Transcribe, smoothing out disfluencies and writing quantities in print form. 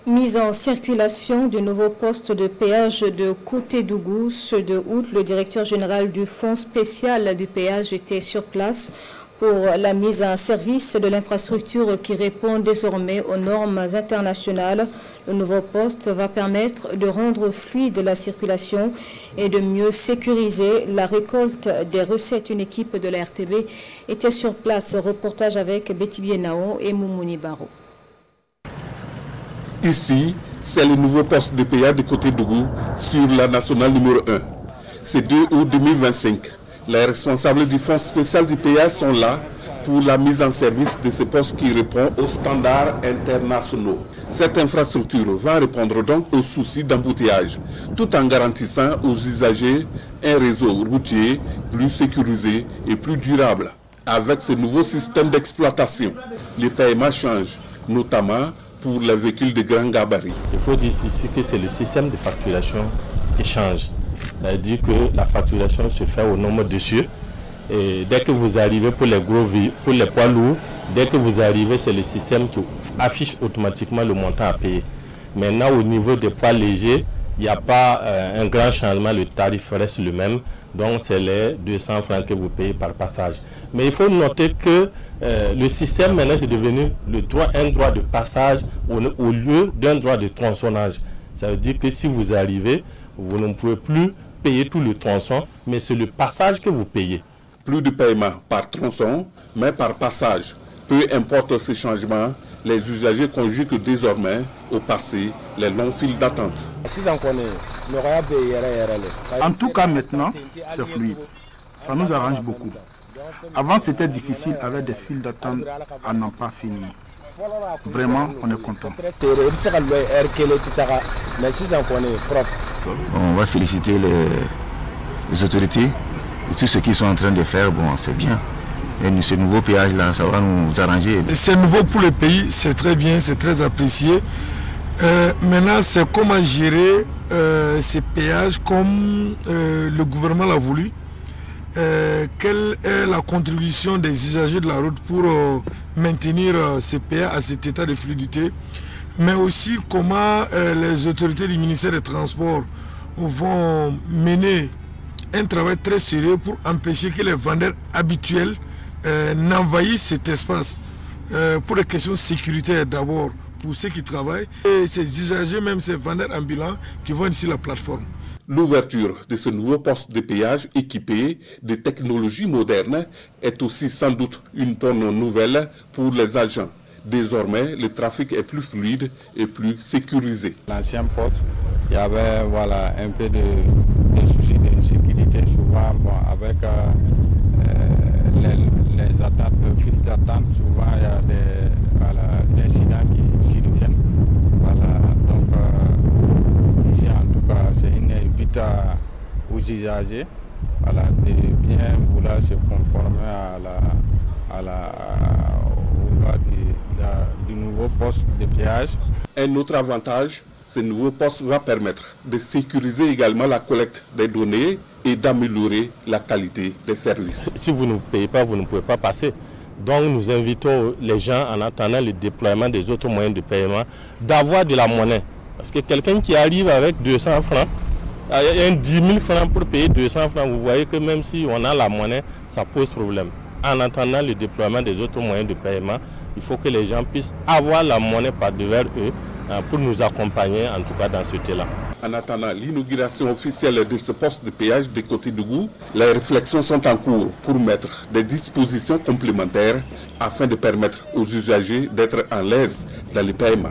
Mise en circulation du nouveau poste de péage de Koutédougou, ce 2 août, le directeur général du fonds spécial du péage était sur place pour la mise en service de l'infrastructure qui répond désormais aux normes internationales. Le nouveau poste va permettre de rendre fluide la circulation et de mieux sécuriser la récolte des recettes. Une équipe de la RTB était sur place. Reportage avec Betty Bienao et Moumouni Baro. Ici, c'est le nouveau poste de péage de Koutédougou sur la nationale numéro 1. C'est 2 août 2025. Les responsables du fonds spécial du péage sont là pour la mise en service de ce poste qui répond aux standards internationaux. Cette infrastructure va répondre donc aux soucis d'embouteillage, tout en garantissant aux usagers un réseau routier plus sécurisé et plus durable. Avec ce nouveau système d'exploitation, les paiements changent, notamment pour les véhicules de grand gabarit. Il faut dire ici que c'est le système de facturation qui change. C'est-à-dire que la facturation se fait au nombre de cieux. Et dès que vous arrivez pour les gros pour les poids lourds, dès que vous arrivez, c'est le système qui affiche automatiquement le montant à payer. Maintenant, au niveau des poids légers, il n'y a pas un grand changement, le tarif reste le même. Donc, c'est les 200 francs que vous payez par passage. Mais il faut noter que le système, maintenant, c'est devenu un droit de passage au lieu d'un droit de tronçonnage. Ça veut dire que si vous arrivez, vous ne pouvez plus payer tout le tronçon, mais c'est le passage que vous payez. Plus de paiement par tronçon, mais par passage. Peu importe ces changements, les usagers conjuguent désormais au passé les longs files d'attente. En tout cas, maintenant, c'est fluide. Ça nous arrange beaucoup. Avant, c'était difficile avec des files d'attente à n'en pas finir. Vraiment, on est content. On va féliciter les autorités et tout ce qu'ils sont en train de faire. Bon, c'est bien. Et ce nouveau péage-là, ça va nous arranger. C'est nouveau pour le pays, c'est très bien, c'est très apprécié. Maintenant, c'est comment gérer ces péages comme le gouvernement l'a voulu. Quelle est la contribution des usagers de la route pour maintenir ces péages à cet état de fluidité, mais aussi comment les autorités du ministère des Transports vont mener un travail très sérieux pour empêcher que les vendeurs habituels n'envahissent cet espace pour des questions sécuritaires d'abord pour ceux qui travaillent et ces usagers, même ces vendeurs ambulants qui vont ici la plateforme. L'ouverture de ce nouveau poste de péage équipé de technologies modernes est aussi sans doute une bonne nouvelle pour les agents. Désormais, le trafic est plus fluide et plus sécurisé. L'ancien poste, il y avait un peu de soucis de sécurité, souvent avec les attentes, le fil d'attente, souvent il y a des incidents qui surviennent. Donc ici en tout cas, c'est une invite aux usagers de bien vouloir se conformer aux lois du nouveau poste de péage. Un autre avantage, ce nouveau poste va permettre de sécuriser également la collecte des données et d'améliorer la qualité des services. Si vous ne payez pas, vous ne pouvez pas passer. Donc nous invitons les gens, en attendant le déploiement des autres moyens de paiement, d'avoir de la monnaie. Parce que quelqu'un qui arrive avec 200 francs, il y a 10 000 francs pour payer 200 francs, vous voyez que même si on a la monnaie, ça pose problème. En attendant le déploiement des autres moyens de paiement, il faut que les gens puissent avoir la monnaie par devers eux pour nous accompagner, en tout cas dans ce thé-là. En attendant l'inauguration officielle de ce poste de péage de Koutédougou, les réflexions sont en cours pour mettre des dispositions complémentaires afin de permettre aux usagers d'être à l'aise dans les paiements.